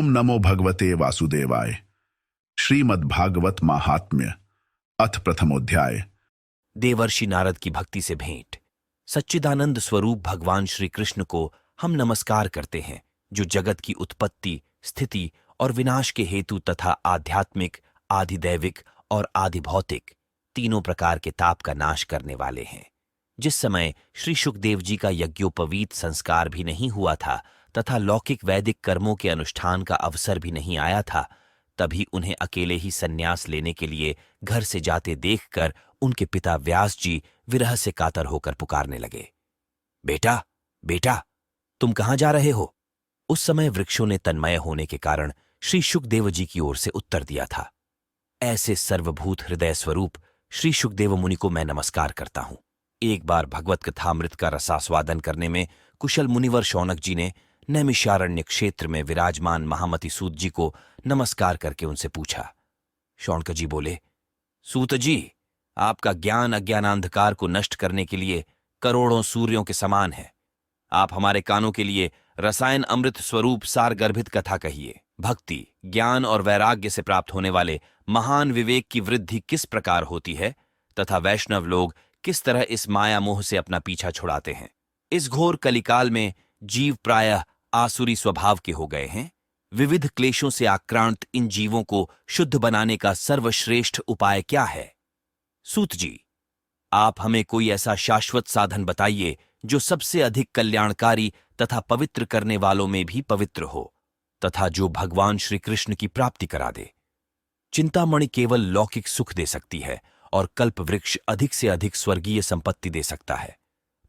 ओम नमो भगवते वासुदेवाय। श्रीमद्भागवत महात्म्य अथ प्रथमोध्याय। देवर्षि नारद की भक्ति से भेंट। सच्चिदानंद स्वरूप भगवान श्री कृष्ण को हम नमस्कार करते हैं, जो जगत की उत्पत्ति, स्थिति और विनाश के हेतु तथा आध्यात्मिक, आधिदैविक और आधिभौतिक तीनों प्रकार के ताप का नाश करने वाले हैं। जिस समय श्री शुकदेव जी का यज्ञोपवीत संस्कार भी नहीं हुआ था तथा लौकिक वैदिक कर्मों के अनुष्ठान का अवसर भी नहीं आया था, तभी उन्हें अकेले ही संन्यास लेने के लिए घर से जाते देखकर उनके पिता व्यास जी विरह से कातर होकर पुकारने लगे, बेटा बेटा, तुम कहाँ जा रहे हो? उस समय वृक्षों ने तन्मय होने के कारण श्री शुकदेव जी की ओर से उत्तर दिया था, ऐसे सर्वभूत हृदय स्वरूप श्री शुकदेव मुनि को मैं नमस्कार करता हूं। एक बार भगवत कथामृत का रसास्वादन करने में कुशल मुनिवर शौनक जी ने नैमिषारण्य क्षेत्र में विराजमान महामति सूत जी को नमस्कार करके उनसे पूछा। शौनक जी बोले, सूत जी, आपका ज्ञान अज्ञानांधकार को नष्ट करने के लिए करोड़ों सूर्यों के समान है। आप हमारे कानों के लिए रसायन अमृत स्वरूप सार गर्भित कथा कहिए। भक्ति, ज्ञान और वैराग्य से प्राप्त होने वाले महान विवेक की वृद्धि किस प्रकार होती है तथा वैष्णव लोग किस तरह इस माया मोह से अपना पीछा छुड़ाते हैं। इस घोर कलिकाल में जीव प्रायः आसुरी स्वभाव के हो गए हैं। विविध क्लेशों से आक्रांत इन जीवों को शुद्ध बनाने का सर्वश्रेष्ठ उपाय क्या है? सूत जी, आप हमें कोई ऐसा शाश्वत साधन बताइए जो सबसे अधिक कल्याणकारी तथा पवित्र करने वालों में भी पवित्र हो तथा जो भगवान श्री कृष्ण की प्राप्ति करा दे। चिंतामणि केवल लौकिक सुख दे सकती है और कल्प वृक्ष अधिक से अधिक स्वर्गीय संपत्ति दे सकता है,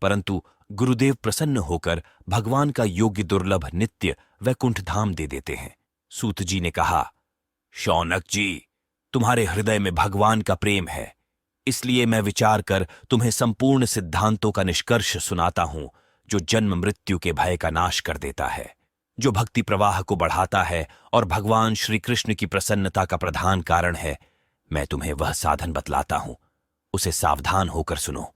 परंतु गुरुदेव प्रसन्न होकर भगवान का योग्य दुर्लभ नित्य वैकुंठ धाम दे देते हैं। सूत जी ने कहा, शौनक जी, तुम्हारे हृदय में भगवान का प्रेम है, इसलिए मैं विचार कर तुम्हें संपूर्ण सिद्धांतों का निष्कर्ष सुनाता हूं, जो जन्म मृत्यु के भय का नाश कर देता है, जो भक्ति प्रवाह को बढ़ाता है और भगवान श्री कृष्ण की प्रसन्नता का प्रधान कारण है। मैं तुम्हें वह साधन बतलाता हूं, उसे सावधान होकर सुनो।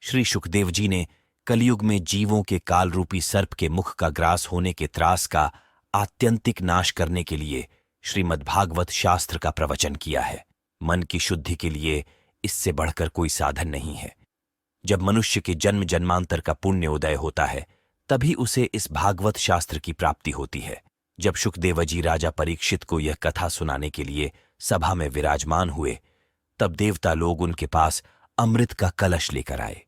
श्री शुकदेव जी ने कलयुग में जीवों के कालरूपी सर्प के मुख का ग्रास होने के त्रास का आत्यंतिक नाश करने के लिए श्रीमद्भागवत शास्त्र का प्रवचन किया है। मन की शुद्धि के लिए इससे बढ़कर कोई साधन नहीं है। जब मनुष्य के जन्म जन्मांतर का पुण्य उदय होता है, तभी उसे इस भागवत शास्त्र की प्राप्ति होती है। जब शुकदेव जी राजा परीक्षित को यह कथा सुनाने के लिए सभा में विराजमान हुए, तब देवता लोग उनके पास अमृत का कलश लेकर आए।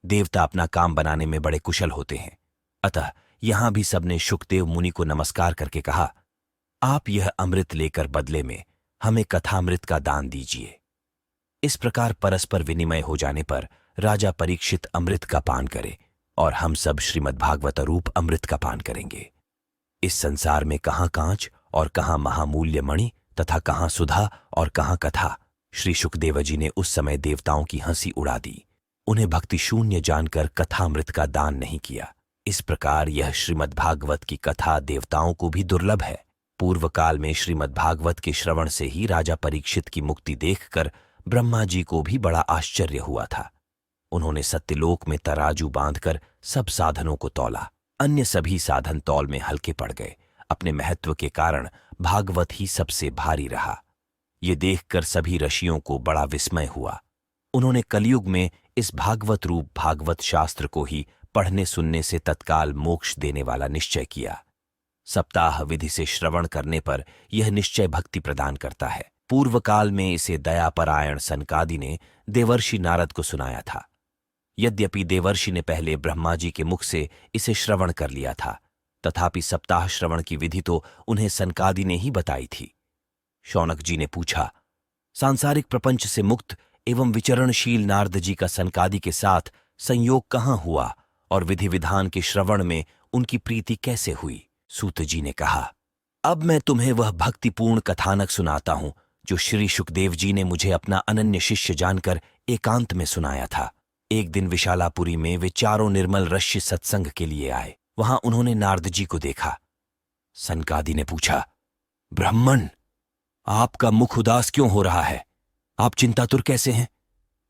देवता अपना काम बनाने में बड़े कुशल होते हैं, अतः यहां भी सबने शुकदेव मुनि को नमस्कार करके कहा, आप यह अमृत लेकर बदले में हमें कथामृत का दान दीजिए। इस प्रकार परस्पर विनिमय हो जाने पर राजा परीक्षित अमृत का पान करे और हम सब श्रीमद्भागवत रूप अमृत का पान करेंगे। इस संसार में कहां कांच और कहां महामूल्य मणि तथा कहां सुधा और कहां कथा। श्री शुकदेव जी ने उस समय देवताओं की हंसी उड़ा दी। उन्हें भक्ति शून्य जानकर कथामृत का दान नहीं किया। इस प्रकार यह श्रीमद्भागवत की कथा देवताओं को भी दुर्लभ है। पूर्व काल में श्रीमद्भागवत के श्रवण से ही राजा परीक्षित की मुक्ति देखकर ब्रह्मा जी को भी बड़ा आश्चर्य हुआ था। उन्होंने सत्यलोक में तराजू बांधकर सब साधनों को तौला। अन्य सभी साधन तौल में हल्के पड़ गए। अपने महत्व के कारण भागवत ही सबसे भारी रहा। ये देखकर सभी ऋषियों को बड़ा विस्मय हुआ। उन्होंने कलयुग में इस भागवत रूप भागवत शास्त्र को ही पढ़ने सुनने से तत्काल मोक्ष देने वाला निश्चय किया। सप्ताह विधि से श्रवण करने पर यह निश्चय भक्ति प्रदान करता है। पूर्व काल में इसे दयापरायण सनकादि ने देवर्षि नारद को सुनाया था। यद्यपि देवर्षि ने पहले ब्रह्मा जी के मुख से इसे श्रवण कर लिया था, तथापि सप्ताह श्रवण की विधि तो उन्हें सनकादि ने ही बताई थी। शौनक जी ने पूछा, सांसारिक प्रपंच से मुक्त एवं विचरणशील नारद जी का सनकादि के साथ संयोग कहाँ हुआ और विधि विधान के श्रवण में उनकी प्रीति कैसे हुई? सूत जी ने कहा, अब मैं तुम्हें वह भक्तिपूर्ण कथानक सुनाता हूं जो श्री शुकदेव जी ने मुझे अपना अनन्य शिष्य जानकर एकांत में सुनाया था। एक दिन विशालापुरी में वे चारों निर्मल ऋषि सत्संग के लिए आए। वहां उन्होंने नारद जी को देखा। सनकादि ने पूछा, ब्राह्मण, आपका मुख उदास क्यों हो रहा है? आप चिंतातुर कैसे हैं?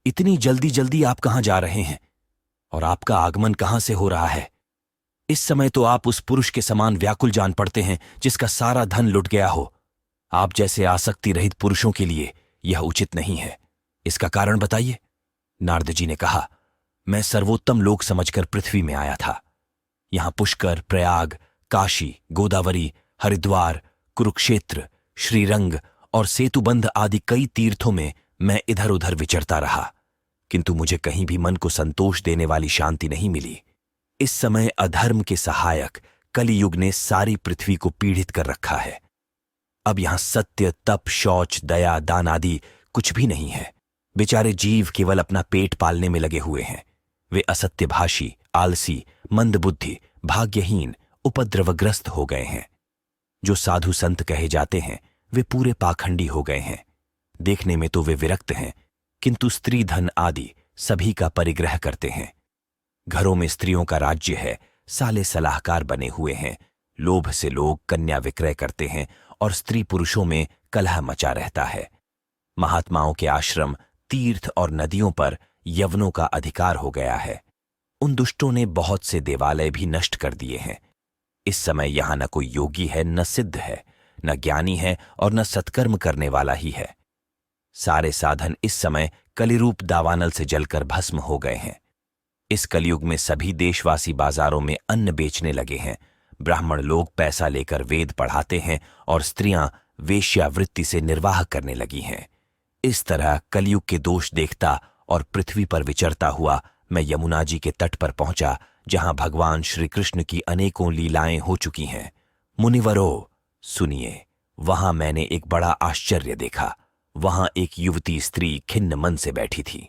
इतनी जल्दी जल्दी आप कहां जा रहे हैं और आपका आगमन कहां से हो रहा है? इस समय तो आप उस पुरुष के समान व्याकुल जान पड़ते हैं जिसका सारा धन लुट गया हो। आप जैसे आसक्ति रहित पुरुषों के लिए यह उचित नहीं है। इसका कारण बताइए। नारद जी ने कहा, मैं सर्वोत्तम लोक समझकर पृथ्वी में आया था। यहां पुष्कर, प्रयाग, काशी, गोदावरी, हरिद्वार, कुरुक्षेत्र, श्रीरंग और सेतुबंध आदि कई तीर्थों में मैं इधर उधर विचरता रहा, किंतु मुझे कहीं भी मन को संतोष देने वाली शांति नहीं मिली। इस समय अधर्म के सहायक कलियुग ने सारी पृथ्वी को पीड़ित कर रखा है। अब यहां सत्य, तप, शौच, दया, दान आदि कुछ भी नहीं है। बेचारे जीव केवल अपना पेट पालने में लगे हुए हैं। वे असत्यभाषी, आलसी, मंदबुद्धि, भाग्यहीन, उपद्रवग्रस्त हो गए हैं। जो साधु संत कहे जाते हैं वे पूरे पाखंडी हो गए हैं। देखने में तो वे विरक्त हैं, किंतु स्त्री धन आदि सभी का परिग्रह करते हैं। घरों में स्त्रियों का राज्य है, साले सलाहकार बने हुए हैं। लोभ से लोग कन्या विक्रय करते हैं और स्त्री पुरुषों में कलह मचा रहता है। महात्माओं के आश्रम, तीर्थ और नदियों पर यवनों का अधिकार हो गया है। उन दुष्टों ने बहुत से देवालय भी नष्ट कर दिए हैं। इस समय यहां न कोई योगी है, न सिद्ध है, न ज्ञानी है और न सत्कर्म करने वाला ही है। सारे साधन इस समय कलिरूप दावानल से जलकर भस्म हो गए हैं। इस कलयुग में सभी देशवासी बाजारों में अन्न बेचने लगे हैं। ब्राह्मण लोग पैसा लेकर वेद पढ़ाते हैं और स्त्रियां वेश्यावृत्ति से निर्वाह करने लगी हैं। इस तरह कलयुग के दोष देखता और पृथ्वी पर विचरता हुआ मैं यमुना जी के तट पर पहुंचा, जहां भगवान श्री कृष्ण की अनेकों लीलाएं हो चुकी हैं। मुनिवरों, सुनिए, वहां मैंने एक बड़ा आश्चर्य देखा। वहां एक युवती स्त्री खिन्न मन से बैठी थी।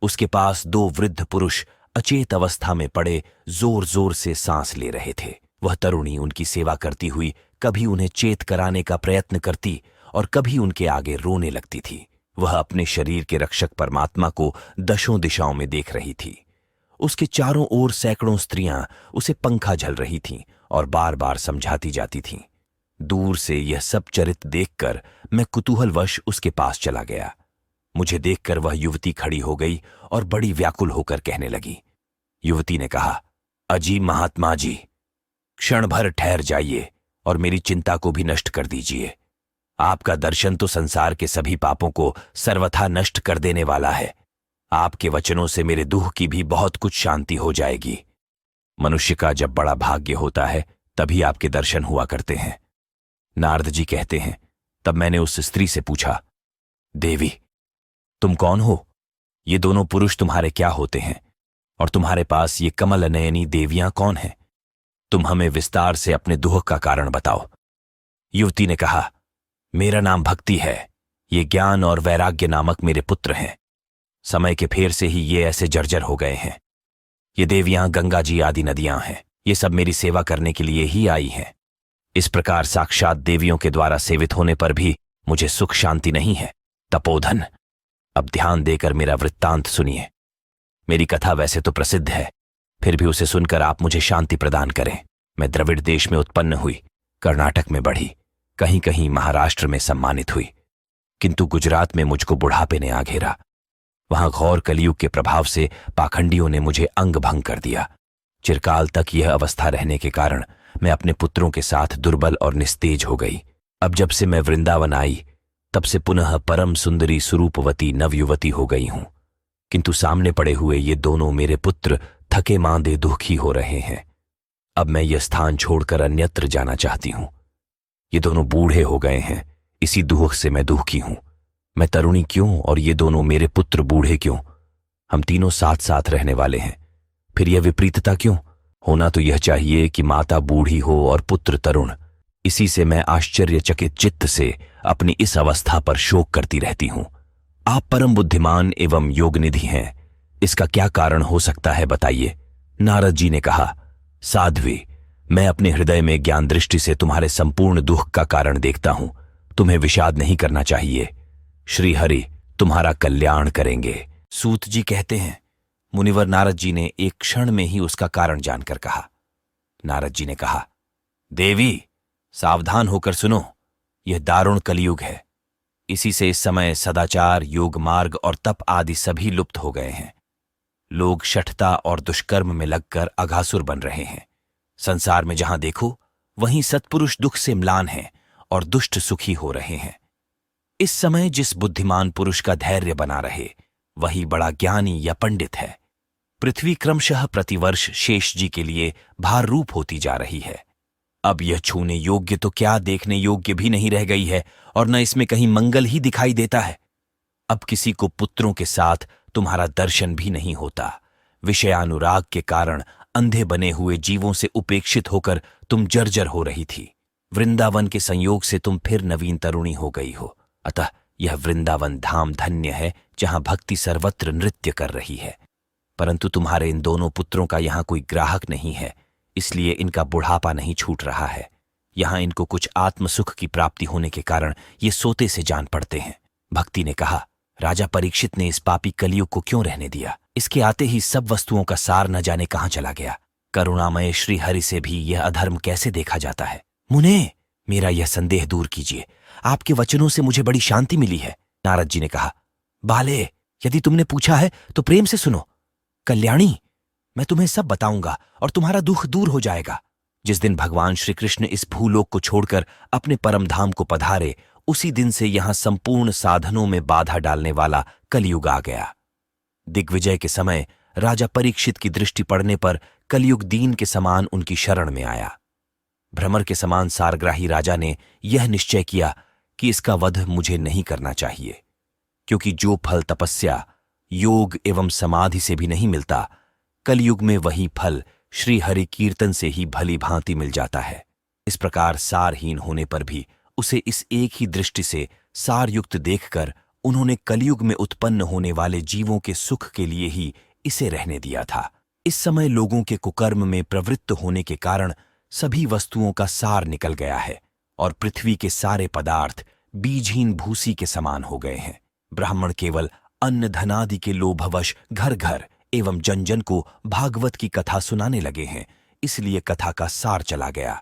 उसके पास दो वृद्ध पुरुष अचेत अवस्था में पड़े जोर जोर से सांस ले रहे थे। वह तरुणी उनकी सेवा करती हुई कभी उन्हें चेत कराने का प्रयत्न करती और कभी उनके आगे रोने लगती थी। वह अपने शरीर के रक्षक परमात्मा को दशों दिशाओं में देख रही थी। उसके चारों ओर सैकड़ों स्त्रियां उसे पंखा झल रही थीं और बार बार समझाती जाती थीं। दूर से यह सब चरित्र देखकर मैं कुतूहलवश उसके पास चला गया। मुझे देखकर वह युवती खड़ी हो गई और बड़ी व्याकुल होकर कहने लगी। युवती ने कहा, अजी महात्मा जी, क्षण भर ठहर जाइए और मेरी चिंता को भी नष्ट कर दीजिए। आपका दर्शन तो संसार के सभी पापों को सर्वथा नष्ट कर देने वाला है। आपके वचनों से मेरे दुख की भी बहुत कुछ शांति हो जाएगी। मनुष्य का जब बड़ा भाग्य होता है तभी आपके दर्शन हुआ करते हैं। नारद जी कहते हैं, तब मैंने उस स्त्री से पूछा, देवी, तुम कौन हो? ये दोनों पुरुष तुम्हारे क्या होते हैं और तुम्हारे पास ये कमल नयनी देवियां कौन हैं? तुम हमें विस्तार से अपने दुख का कारण बताओ। युवती ने कहा, मेरा नाम भक्ति है। ये ज्ञान और वैराग्य नामक मेरे पुत्र हैं। समय के फेर से ही ये ऐसे जर्जर हो गए हैं। ये देवियां गंगा जी आदि नदियां हैं। ये सब मेरी सेवा करने के लिए ही आई हैं। इस प्रकार साक्षात देवियों के द्वारा सेवित होने पर भी मुझे सुख शांति नहीं है। तपोधन, अब ध्यान देकर मेरा वृत्तांत सुनिए। मेरी कथा वैसे तो प्रसिद्ध है, फिर भी उसे सुनकर आप मुझे शांति प्रदान करें। मैं द्रविड़ देश में उत्पन्न हुई, कर्नाटक में बढ़ी, कहीं कहीं महाराष्ट्र में सम्मानित हुई, किंतु गुजरात में मुझको बुढ़ापे ने आ घेरा। वहां घोर कलयुग के प्रभाव से पाखंडियों ने मुझे अंग भंग कर दिया। चिरकाल तक यह अवस्था रहने के कारण मैं अपने पुत्रों के साथ दुर्बल और निस्तेज हो गई। अब जब से मैं वृंदावन आई तब से पुनः परम सुंदरी स्वरूपवती नवयुवती हो गई हूं, किंतु सामने पड़े हुए ये दोनों मेरे पुत्र थके मांदे दुखी हो रहे हैं। अब मैं यह स्थान छोड़कर अन्यत्र जाना चाहती हूं। ये दोनों बूढ़े हो गए हैं, इसी दुख से मैं दुखी हूं। मैं तरुणी क्यों और ये दोनों मेरे पुत्र बूढ़े क्यों? हम तीनों साथ साथ रहने वाले हैं, फिर यह विपरीतता क्यों? होना तो यह चाहिए कि माता बूढ़ी हो और पुत्र तरुण। इसी से मैं आश्चर्यचकित चित्त से अपनी इस अवस्था पर शोक करती रहती हूं। आप परम बुद्धिमान एवं योगनिधि हैं, इसका क्या कारण हो सकता है बताइए। नारद जी ने कहा, साध्वी, मैं अपने हृदय में ज्ञान दृष्टि से तुम्हारे संपूर्ण दुख का कारण देखता हूं। तुम्हें विषाद नहीं करना चाहिए। श्री हरि तुम्हारा कल्याण करेंगे। सूत जी कहते हैं, मुनिवर नारद जी ने एक क्षण में ही उसका कारण जानकर कहा। नारद जी ने कहा, देवी, सावधान होकर सुनो, यह दारुण कलयुग है। इसी से इस समय सदाचार, योग मार्ग और तप आदि सभी लुप्त हो गए हैं। लोग शठता और दुष्कर्म में लगकर अघासुर बन रहे हैं। संसार में जहां देखो वहीं सत्पुरुष दुख से म्लान हैं और दुष्ट सुखी हो रहे हैं। इस समय जिस बुद्धिमान पुरुष का धैर्य बना रहे वही बड़ा ज्ञानी या पंडित है। पृथ्वी क्रमशः प्रतिवर्ष शेष जी के लिए भार रूप होती जा रही है। अब यह छूने योग्य तो क्या देखने योग्य भी नहीं रह गई है और न इसमें कहीं मंगल ही दिखाई देता है। अब किसी को पुत्रों के साथ तुम्हारा दर्शन भी नहीं होता। विषयानुराग के कारण अंधे बने हुए जीवों से उपेक्षित होकर तुम जर्जर हो रही थी। वृंदावन के संयोग से तुम फिर नवीन तरुणी हो गई हो। अतः यह वृंदावन धाम धन्य है जहां भक्ति सर्वत्र नृत्य कर रही है। परंतु तुम्हारे इन दोनों पुत्रों का यहां कोई ग्राहक नहीं है, इसलिए इनका बुढ़ापा नहीं छूट रहा है। यहां इनको कुछ आत्मसुख की प्राप्ति होने के कारण ये सोते से जान पड़ते हैं। भक्ति ने कहा, राजा परीक्षित ने इस पापी कलयुग को क्यों रहने दिया? इसके आते ही सब वस्तुओं का सार न जाने कहां चला गया। करुणामय श्री हरि से भी यह अधर्म कैसे देखा जाता है? मुने, मेरा यह संदेह दूर कीजिए। आपके वचनों से मुझे बड़ी शांति मिली है। नारद जी ने कहा, बाले, यदि तुमने पूछा है तो प्रेम से सुनो। कल्याणी, मैं तुम्हें सब बताऊंगा और तुम्हारा दुख दूर हो जाएगा। जिस दिन भगवान श्री कृष्ण इस भूलोक को छोड़कर अपने परम धाम को पधारे, उसी दिन से यहां संपूर्ण साधनों में बाधा डालने वाला कलयुग आ गया। दिग्विजय के समय राजा परीक्षित की दृष्टि पड़ने पर कलयुग दीन के समान उनकी शरण में आया। भ्रमर के समान सारग्राही राजा ने यह निश्चय किया कि इसका वध मुझे नहीं करना चाहिए, क्योंकि जो फल तपस्या, योग एवं समाधि से भी नहीं मिलता, कलयुग में वही फल श्री हरि कीर्तन से ही भली भांति मिल जाता है। इस प्रकार सारहीन होने पर भी उसे इस एक ही दृष्टि से सारयुक्त देखकर उन्होंने कलयुग में उत्पन्न होने वाले जीवों के सुख के लिए ही इसे रहने दिया था। इस समय लोगों के कुकर्म में प्रवृत्त होने के कारण सभी वस्तुओं का सार निकल गया है और पृथ्वी के सारे पदार्थ बीजहीन भूसी के समान हो गए हैं। ब्राह्मण केवल अन्न धनादि के लोभवश घर घर एवं जन जन को भागवत की कथा सुनाने लगे हैं, इसलिए कथा का सार चला गया।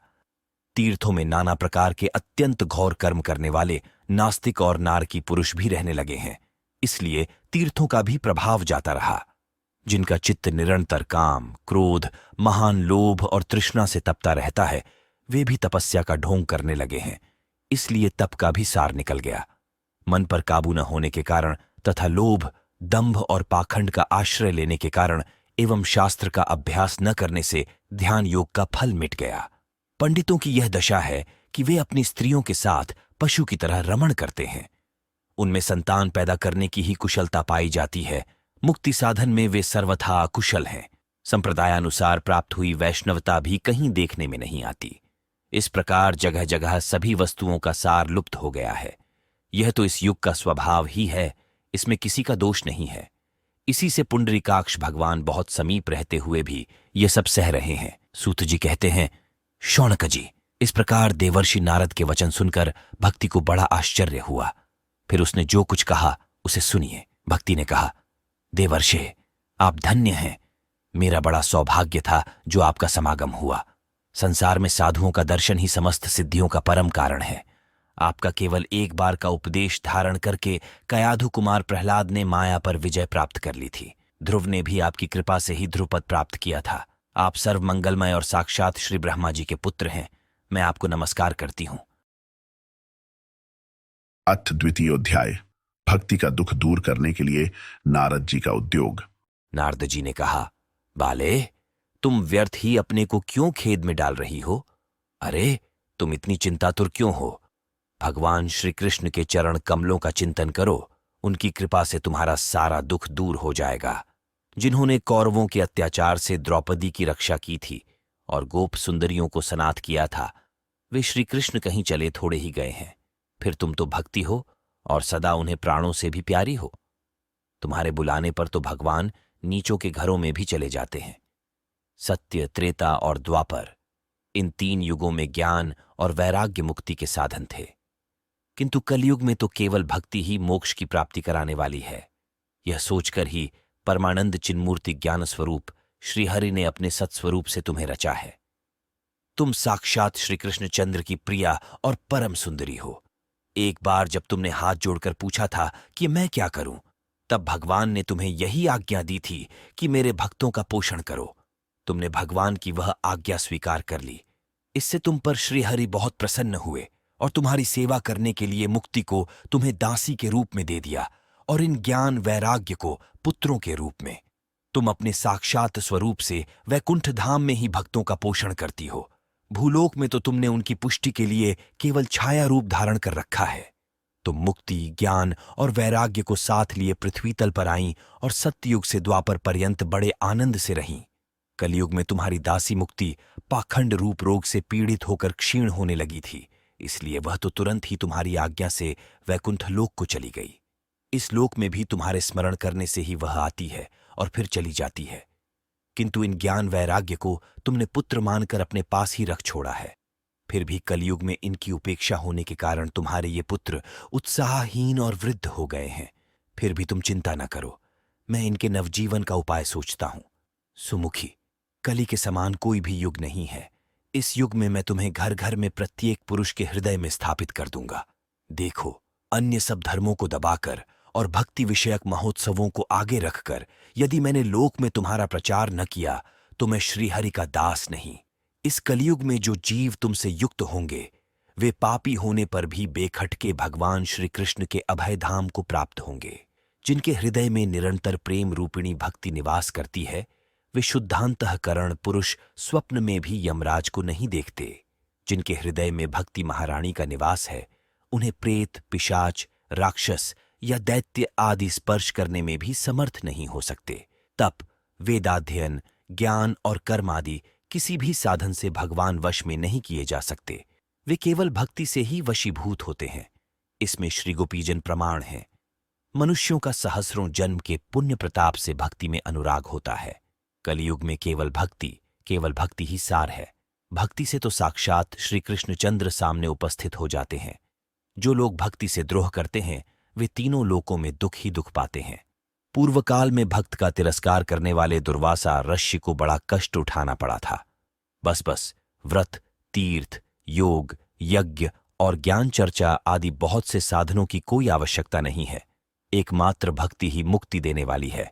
तीर्थों में नाना प्रकार के अत्यंत घोर कर्म करने वाले नास्तिक और नारकी पुरुष भी रहने लगे हैं, इसलिए तीर्थों का भी प्रभाव जाता रहा। जिनका चित्त निरंतर काम, क्रोध, महान लोभ और तृष्णा से तपता रहता है, वे भी तपस्या का ढोंग करने लगे हैं, इसलिए तप का भी सार निकल गया। मन पर काबू न होने के कारण तथा लोभ, दंभ और पाखंड का आश्रय लेने के कारण एवं शास्त्र का अभ्यास न करने से ध्यान योग का फल मिट गया। पंडितों की यह दशा है कि वे अपनी स्त्रियों के साथ पशु की तरह रमण करते हैं। उनमें संतान पैदा करने की ही कुशलता पाई जाती है। मुक्ति साधन में वे सर्वथा अकुशल हैं। संप्रदायानुसार प्राप्त हुई वैष्णवता भी कहीं देखने में नहीं आती। इस प्रकार जगह जगह सभी वस्तुओं का सार लुप्त हो गया है। यह तो इस युग का स्वभाव ही है, इसमें किसी का दोष नहीं है। इसी से पुंडरीकाक्ष भगवान बहुत समीप रहते हुए भी ये सब सह रहे हैं। सूत जी कहते हैं, शौनक जी, इस प्रकार देवर्षि नारद के वचन सुनकर भक्ति को बड़ा आश्चर्य हुआ। फिर उसने जो कुछ कहा उसे सुनिए। भक्ति ने कहा, देवर्षि, आप धन्य हैं। मेरा बड़ा सौभाग्य था जो आपका समागम हुआ। संसार में साधुओं का दर्शन ही समस्त सिद्धियों का परम कारण है। आपका केवल एक बार का उपदेश धारण करके कयाधु कुमार प्रहलाद ने माया पर विजय प्राप्त कर ली थी। ध्रुव ने भी आपकी कृपा से ही ध्रुपद प्राप्त किया था। आप सर्व मंगलमय और साक्षात श्री ब्रह्मा जी के पुत्र हैं। मैं आपको नमस्कार करती हूं। अथ द्वितीय अध्याय। भक्ति का दुख दूर करने के लिए नारद जी का उद्योग। नारद जी ने कहा, बाले, तुम व्यर्थ ही अपने को क्यों खेद में डाल रही हो? अरे, तुम इतनी चिंतातुर क्यों हो? भगवान श्री कृष्ण के चरण कमलों का चिंतन करो। उनकी कृपा से तुम्हारा सारा दुख दूर हो जाएगा। जिन्होंने कौरवों के अत्याचार से द्रौपदी की रक्षा की थी और गोप सुंदरियों को सनाथ किया था, वे श्री कृष्ण कहीं चले थोड़े ही गए हैं। फिर तुम तो भक्ति हो और सदा उन्हें प्राणों से भी प्यारी हो। तुम्हारे बुलाने पर तो भगवान नीचों के घरों में भी चले जाते हैं। सत्य, त्रेता और द्वापर, इन 3 युगों में ज्ञान और वैराग्य मुक्ति के साधन थे, किंतु कलयुग में तो केवल भक्ति ही मोक्ष की प्राप्ति कराने वाली है। यह सोचकर ही परमानंद चिन्मूर्ति ज्ञान स्वरूप श्रीहरि ने अपने सत्स्वरूप से तुम्हें रचा है। तुम साक्षात श्री कृष्णचंद्र की प्रिया और परम सुंदरी हो। एक बार जब तुमने हाथ जोड़कर पूछा था कि मैं क्या करूं, तब भगवान ने तुम्हें यही आज्ञा दी थी कि मेरे भक्तों का पोषण करो। तुमने भगवान की वह आज्ञा स्वीकार कर ली। इससे तुम पर श्रीहरि बहुत प्रसन्न हुए और तुम्हारी सेवा करने के लिए मुक्ति को तुम्हें दासी के रूप में दे दिया और इन ज्ञान वैराग्य को पुत्रों के रूप में। तुम अपने साक्षात स्वरूप से वैकुंठ धाम में ही भक्तों का पोषण करती हो। भूलोक में तो तुमने उनकी पुष्टि के लिए केवल छाया रूप धारण कर रखा है। तुम मुक्ति, ज्ञान और वैराग्य को साथ लिए पृथ्वी तल पर आईं और सत्ययुग से द्वापर पर्यंत बड़े आनंद से रहीं। कलयुग में तुम्हारी दासी मुक्ति पाखंड रूप रोग से पीड़ित होकर क्षीण होने लगी थी, इसलिए वह तो तुरंत ही तुम्हारी आज्ञा से वैकुंठ लोक को चली गई। इस लोक में भी तुम्हारे स्मरण करने से ही वह आती है और फिर चली जाती है, किंतु इन ज्ञान वैराग्य को तुमने पुत्र मानकर अपने पास ही रख छोड़ा है। फिर भी कलयुग में इनकी उपेक्षा होने के कारण तुम्हारे ये पुत्र उत्साहहीन और वृद्ध हो गए हैं। फिर भी तुम चिंता न करो, मैं इनके नवजीवन का उपाय सोचता हूं। सुमुखी, कली के समान कोई भी युग नहीं है। इस युग में मैं तुम्हें घर घर में प्रत्येक पुरुष के हृदय में स्थापित कर दूंगा। देखो, अन्य सब धर्मों को दबाकर और भक्ति विषयक महोत्सवों को आगे रखकर यदि मैंने लोक में तुम्हारा प्रचार न किया तो मैं श्रीहरि का दास नहीं। इस कलयुग में जो जीव तुमसे युक्त होंगे वे पापी होने पर भी बेखटके भगवान श्री कृष्ण के अभय धाम को प्राप्त होंगे। जिनके हृदय में निरंतर प्रेम रूपिणी भक्ति निवास करती है वे शुद्धांतःकरण पुरुष स्वप्न में भी यमराज को नहीं देखते। जिनके हृदय में भक्ति महारानी का निवास है उन्हें प्रेत, पिशाच, राक्षस या दैत्य आदि स्पर्श करने में भी समर्थ नहीं हो सकते। तप, वेदाध्ययन, ज्ञान और कर्म आदि किसी भी साधन से भगवान वश में नहीं किए जा सकते। वे केवल भक्ति से ही वशीभूत होते हैं। इसमें श्री गोपीजन प्रमाण है। मनुष्यों का सहस्रों जन्म के पुण्य प्रताप से भक्ति में अनुराग होता है। कलयुग में केवल भक्ति ही सार है। भक्ति से तो साक्षात श्री कृष्णचंद्र सामने उपस्थित हो जाते हैं। जो लोग भक्ति से द्रोह करते हैं वे तीनों लोकों में दुख ही दुख पाते हैं। पूर्व काल में भक्त का तिरस्कार करने वाले दुर्वासा ऋषि को बड़ा कष्ट उठाना पड़ा था। बस व्रत, तीर्थ, योग, यज्ञ और ज्ञान चर्चा आदि बहुत से साधनों की कोई आवश्यकता नहीं है। एकमात्र भक्ति ही मुक्ति देने वाली है।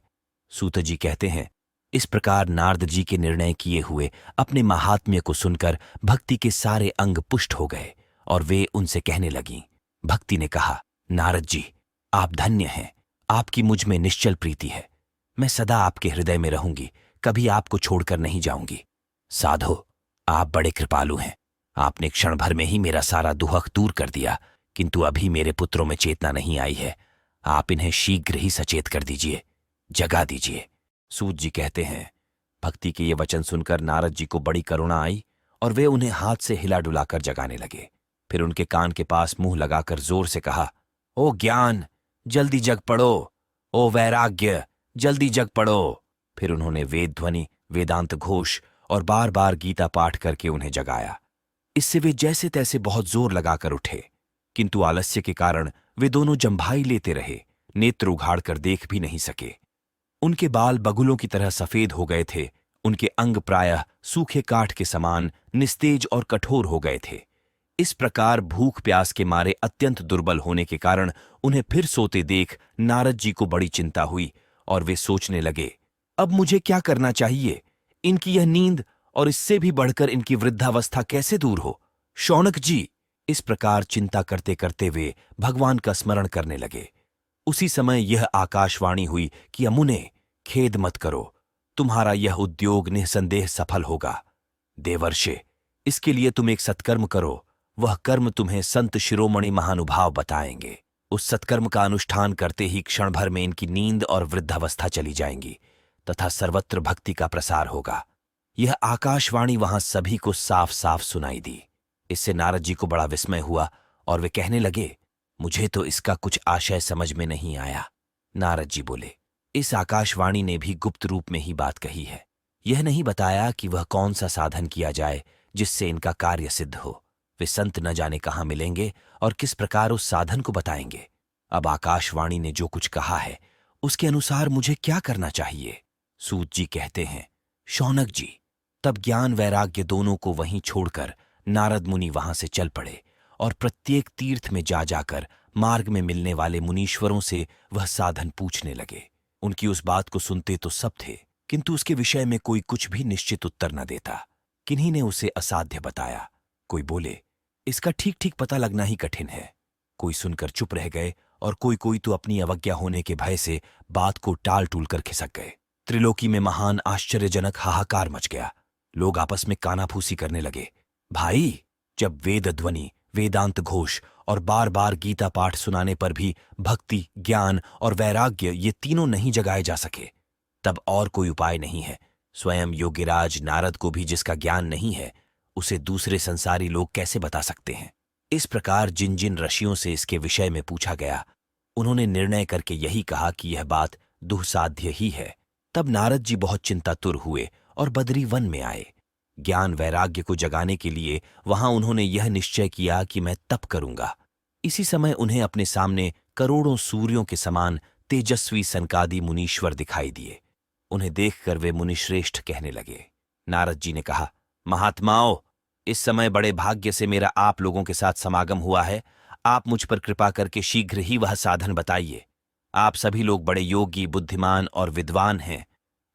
सूत जी कहते हैं, इस प्रकार नारद जी के निर्णय किए हुए अपने महात्म्य को सुनकर भक्ति के सारे अंग पुष्ट हो गए और वे उनसे कहने लगीं। भक्ति ने कहा, नारद जी, आप धन्य हैं। आपकी मुझ में निश्चल प्रीति है। मैं सदा आपके हृदय में रहूंगी, कभी आपको छोड़कर नहीं जाऊंगी। साधो, आप बड़े कृपालु हैं। आपने क्षण भर में ही मेरा सारा दुहक दूर कर दिया, किंतु अभी मेरे पुत्रों में चेतना नहीं आई है। आप इन्हें शीघ्र ही सचेत कर दीजिए, जगा दीजिए। सूत जी कहते हैं, भक्ति के ये वचन सुनकर नारद जी को बड़ी करुणा आई और वे उन्हें हाथ से हिला डुलाकर जगाने लगे। फिर उनके कान के पास मुंह लगाकर जोर से कहा, ओ ज्ञान, जल्दी जग पड़ो। ओ वैराग्य, जल्दी जग पड़ो। फिर उन्होंने वेद ध्वनि, वेदांत घोष और बार बार गीता पाठ करके उन्हें जगाया। इससे वे जैसे तैसे बहुत जोर लगाकर उठे, किंतु आलस्य के कारण वे दोनों जंभाई लेते रहे, नेत्र उघाड़कर देख भी नहीं सके। उनके बाल बगुलों की तरह सफेद हो गए थे। उनके अंग प्रायः सूखे काठ के समान निस्तेज और कठोर हो गए थे। इस प्रकार भूख प्यास के मारे अत्यंत दुर्बल होने के कारण उन्हें फिर सोते देख नारद जी को बड़ी चिंता हुई और वे सोचने लगे, अब मुझे क्या करना चाहिए? इनकी यह नींद और इससे भी बढ़कर इनकी वृद्धावस्था कैसे दूर हो? शौनक जी, इस प्रकार चिंता करते करते वे भगवान का स्मरण करने लगे। उसी समय यह आकाशवाणी हुई कि अमुने, खेद मत करो, तुम्हारा यह उद्योग निःसंदेह सफल होगा। देवर्षे, इसके लिए तुम एक सत्कर्म करो। वह कर्म तुम्हें संत शिरोमणि महानुभाव बताएंगे। उस सत्कर्म का अनुष्ठान करते ही क्षण भर में इनकी नींद और वृद्धावस्था चली जाएंगी तथा सर्वत्र भक्ति का प्रसार होगा। यह आकाशवाणी वहां सभी को साफ साफ सुनाई दी। इससे नारद जी को बड़ा विस्मय हुआ और वे कहने लगे, मुझे तो इसका कुछ आशय समझ में नहीं आया। नारद जी बोले, इस आकाशवाणी ने भी गुप्त रूप में ही बात कही है। यह नहीं बताया कि वह कौन सा साधन किया जाए जिससे इनका कार्य सिद्ध हो। वे संत न जाने कहाँ मिलेंगे और किस प्रकार उस साधन को बताएंगे। अब आकाशवाणी ने जो कुछ कहा है उसके अनुसार मुझे क्या करना चाहिए? सूत जी कहते हैं, शौनक जी, तब ज्ञान वैराग्य दोनों को वहीं छोड़कर नारद मुनि वहां से चल पड़े और प्रत्येक तीर्थ में जा जाकर मार्ग में मिलने वाले मुनीश्वरों से वह साधन पूछने लगे। उनकी उस बात को सुनते तो सब थे, किंतु उसके विषय में कोई कुछ भी निश्चित उत्तर न देता। किन्हीं ने उसे असाध्य बताया। कोई बोले, इसका ठीक ठीक पता लगना ही कठिन है। कोई सुनकर चुप रह गए और कोई कोई तो अपनी अवज्ञा होने के भय से बात को टाल टूल कर खिसक गए। त्रिलोकी में महान आश्चर्यजनक हाहाकार मच गया। लोग आपस में कानाफूसी करने लगे। भाई, जब वेद ध्वनि, वेदांत घोष और बार बार गीता पाठ सुनाने पर भी भक्ति, ज्ञान और वैराग्य ये तीनों नहीं जगाए जा सके, तब और कोई उपाय नहीं है। स्वयं योगीराज नारद को भी जिसका ज्ञान नहीं है, उसे दूसरे संसारी लोग कैसे बता सकते हैं। इस प्रकार जिन जिन ऋषियों से इसके विषय में पूछा गया, उन्होंने निर्णय करके यही कहा कि यह बात दुस्साध्य ही है। तब नारद जी बहुत चिंतातुर हुए और बदरी वन में आए। ज्ञान वैराग्य को जगाने के लिए वहां उन्होंने यह निश्चय किया कि मैं तप करूंगा। इसी समय उन्हें अपने सामने करोड़ों सूर्यों के समान तेजस्वी सनकादि मुनीश्वर दिखाई दिए। उन्हें देखकर वे मुनिश्रेष्ठ कहने लगे। नारद जी ने कहा, महात्माओं, इस समय बड़े भाग्य से मेरा आप लोगों के साथ समागम हुआ है। आप मुझ पर कृपा करके शीघ्र ही वह साधन बताइए। आप सभी लोग बड़े योगी, बुद्धिमान और विद्वान हैं।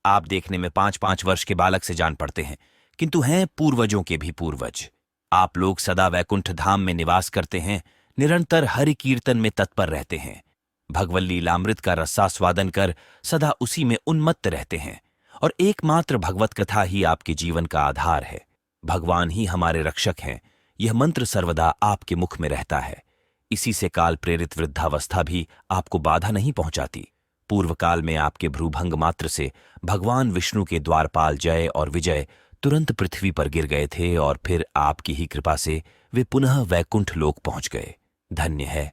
आप देखने में 5-5 वर्ष के बालक से जान पड़ते हैं, किंतु हैं पूर्वजों के भी पूर्वज। आप लोग सदा वैकुंठ धाम में निवास करते हैं, निरंतर हरि कीर्तन में तत्पर रहते हैं, भगवल्ली लामृत का रसास्वादन कर सदा उसी में उन्मत्त रहते हैं, और एकमात्र भगवत कथा ही आपके जीवन का आधार है। भगवान ही हमारे रक्षक हैं, यह मंत्र सर्वदा आपके मुख में रहता है। इसी से काल प्रेरित वृद्धावस्था भी आपको बाधा नहीं पहुंचाती। पूर्व काल में आपके भ्रूभंग मात्र से भगवान विष्णु के द्वारपाल जय और विजय तुरंत पृथ्वी पर गिर गए थे, और फिर आपकी ही कृपा से वे पुनः वैकुंठ लोक पहुंच गए। धन्य है,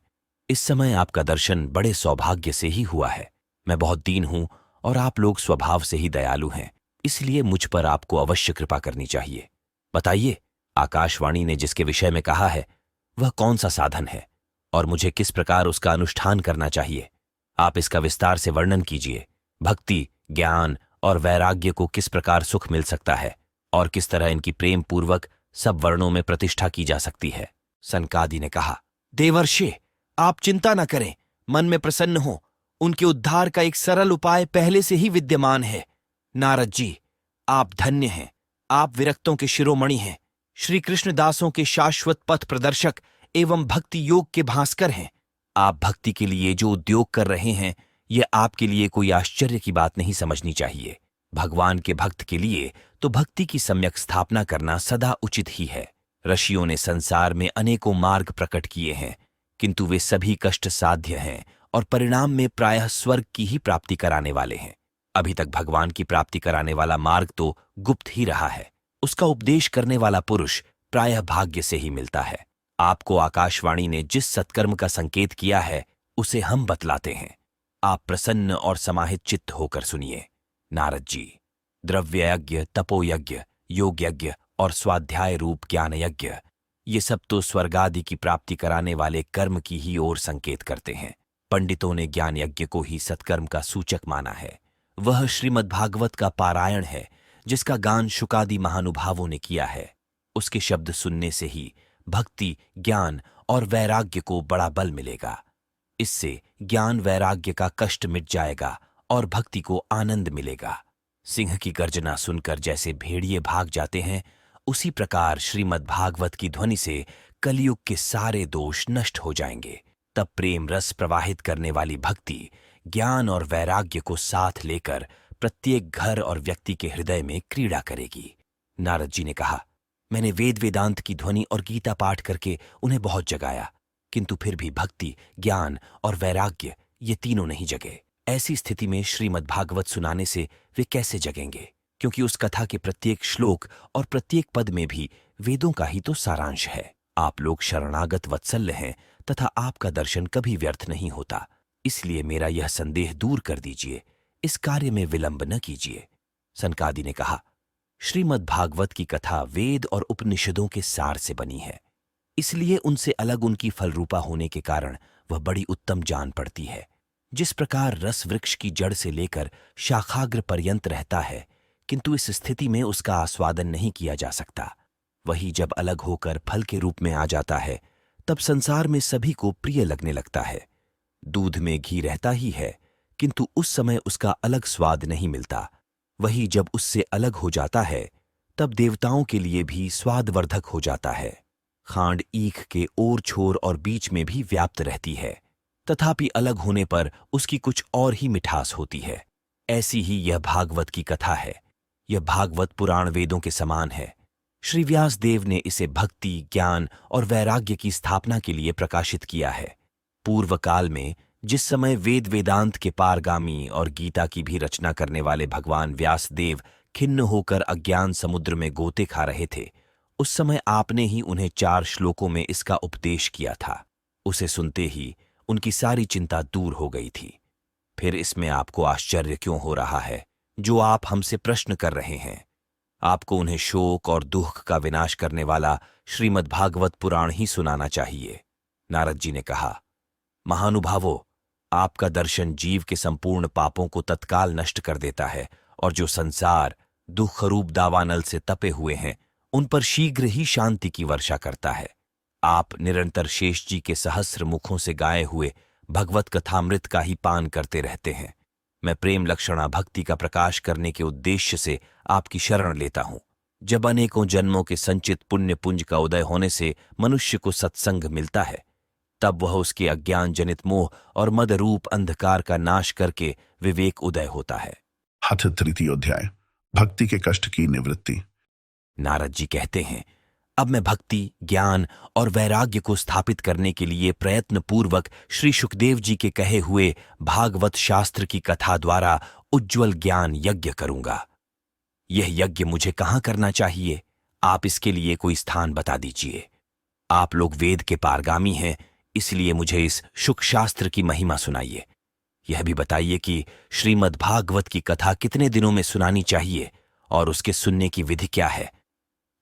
इस समय आपका दर्शन बड़े सौभाग्य से ही हुआ है। मैं बहुत दीन हूं और आप लोग स्वभाव से ही दयालु हैं, इसलिए मुझ पर आपको अवश्य कृपा करनी चाहिए। बताइए, आकाशवाणी ने जिसके विषय में कहा है वह कौन सा साधन है, और मुझे किस प्रकार उसका अनुष्ठान करना चाहिए। आप इसका विस्तार से वर्णन कीजिए। भक्ति, ज्ञान और वैराग्य को किस प्रकार सुख मिल सकता है, और किस तरह इनकी प्रेम पूर्वक सब वर्णों में प्रतिष्ठा की जा सकती है। सनकादि ने कहा, देवर्षि, आप चिंता न करें, मन में प्रसन्न हो। उनके उद्धार का एक सरल उपाय पहले से ही विद्यमान है। नारद जी, आप धन्य हैं। आप विरक्तों के शिरोमणि हैं, श्री कृष्णदासों के शाश्वत पथ प्रदर्शक एवं भक्ति योग के भास्कर हैं। आप भक्ति के लिए जो उद्योग कर रहे हैं, यह आपके लिए कोई आश्चर्य की बात नहीं समझनी चाहिए। भगवान के भक्त के लिए तो भक्ति की सम्यक स्थापना करना सदा उचित ही है। ऋषियों ने संसार में अनेकों मार्ग प्रकट किए हैं, किंतु वे सभी कष्ट साध्य हैं और परिणाम में प्रायः स्वर्ग की ही प्राप्ति कराने वाले हैं। अभी तक भगवान की प्राप्ति कराने वाला मार्ग तो गुप्त ही रहा है। उसका उपदेश करने वाला पुरुष प्रायः भाग्य से ही मिलता है। आपको आकाशवाणी ने जिस सत्कर्म का संकेत किया है, उसे हम बतलाते हैं। आप प्रसन्न और समाहित चित्त होकर सुनिए। नारद जी, द्रव्य यज्ञ, तपोयज्ञ, योग यज्ञ और स्वाध्याय रूप ज्ञान यज्ञ, ये सब तो स्वर्गादि की प्राप्ति कराने वाले कर्म की ही ओर संकेत करते हैं। पंडितों ने ज्ञान यज्ञ को ही सत्कर्म का सूचक माना है। वह श्रीमद्भागवत का पारायण है, जिसका गान शुकादि महानुभावों ने किया है। उसके शब्द सुनने से ही भक्ति, ज्ञान और वैराग्य को बड़ा बल मिलेगा। इससे ज्ञान वैराग्य का कष्ट मिट जाएगा और भक्ति को आनंद मिलेगा। सिंह की गर्जना सुनकर जैसे भेड़िए भाग जाते हैं, उसी प्रकार श्रीमद्भागवत की ध्वनि से कलयुग के सारे दोष नष्ट हो जाएंगे। तब प्रेम रस प्रवाहित करने वाली भक्ति ज्ञान और वैराग्य को साथ लेकर प्रत्येक घर और व्यक्ति के हृदय में क्रीड़ा करेगी। नारद जी ने कहा, मैंने वेद वेदांत की ध्वनि और गीता पाठ करके उन्हें बहुत जगाया, किंतु फिर भी भक्ति, ज्ञान और वैराग्य ये तीनों नहीं जगे। ऐसी स्थिति में श्रीमद्भागवत सुनाने से वे कैसे जगेंगे, क्योंकि उस कथा के प्रत्येक श्लोक और प्रत्येक पद में भी वेदों का ही तो सारांश है। आप लोग शरणागत वत्सल्य हैं तथा आपका दर्शन कभी व्यर्थ नहीं होता, इसलिए मेरा यह संदेह दूर कर दीजिए। इस कार्य में विलंब न कीजिए। सनकादि ने कहा, श्रीमद्भागवत की कथा वेद और उपनिषदों के सार से बनी है, इसलिए उनसे अलग उनकी फलरूपा होने के कारण वह बड़ी उत्तम जान पड़ती है। जिस प्रकार रस वृक्ष की जड़ से लेकर शाखाग्र पर्यंत रहता है, किंतु इस स्थिति में उसका आस्वादन नहीं किया जा सकता, वही जब अलग होकर फल के रूप में आ जाता है, तब संसार में सभी को प्रिय लगने लगता है। दूध में घी रहता ही है, किंतु उस समय उसका अलग स्वाद नहीं मिलता। वही जब उससे अलग हो जाता है तब देवताओं के लिए भी स्वादवर्धक हो जाता है। खांड ईख के ओर छोर और बीच में भी व्याप्त रहती है, तथापि अलग होने पर उसकी कुछ और ही मिठास होती है। ऐसी ही यह भागवत की कथा है। यह भागवत पुराण वेदों के समान है। श्री व्यास देव ने इसे भक्ति, ज्ञान और वैराग्य की स्थापना के लिए प्रकाशित किया है। पूर्व काल में जिस समय वेद वेदांत के पारगामी और गीता की भी रचना करने वाले भगवान व्यास देव खिन्न होकर अज्ञान समुद्र में गोते खा रहे थे, उस समय आपने ही उन्हें 4 श्लोकों में इसका उपदेश किया था। उसे सुनते ही उनकी सारी चिंता दूर हो गई थी। फिर इसमें आपको आश्चर्य क्यों हो रहा है जो आप हमसे प्रश्न कर रहे हैं? आपको उन्हें शोक और दुख का विनाश करने वाला श्रीमद् भागवत पुराण ही सुनाना चाहिए। नारद जी ने कहा, महानुभावों, आपका दर्शन जीव के संपूर्ण पापों को तत्काल नष्ट कर देता है और जो संसार दुखरूप दावानल से तपे हुए हैं उन पर शीघ्र ही शांति की वर्षा करता है। आप निरंतर शेष जी के सहस्र मुखों से गाए हुए भगवत कथामृत का ही पान करते रहते हैं। मैं प्रेम लक्षणा भक्ति का प्रकाश करने के उद्देश्य से आपकी शरण लेता हूं। जब अनेकों जन्मों के संचित पुण्य पुंज का उदय होने से मनुष्य को सत्संग मिलता है, तब वह उसके अज्ञान जनित मोह और मद रूप अंधकार का नाश करके विवेक उदय होता है। हठ तृतीय अध्याय, भक्ति के कष्ट की निवृत्ति। नारद जी कहते हैं, अब मैं भक्ति, ज्ञान और वैराग्य को स्थापित करने के लिए प्रयत्न पूर्वक श्री सुखदेव जी के कहे हुए भागवत शास्त्र की कथा द्वारा उज्ज्वल ज्ञान यज्ञ करूंगा। यह यज्ञ मुझे कहाँ करना चाहिए? आप इसके लिए कोई स्थान बता दीजिए। आप लोग वेद के पारगामी हैं, इसलिए मुझे इस शुक शास्त्र की महिमा सुनाइए। यह भी बताइए कि श्रीमद् भागवत की कथा कितने दिनों में सुनानी चाहिए और उसके सुनने की विधि क्या है?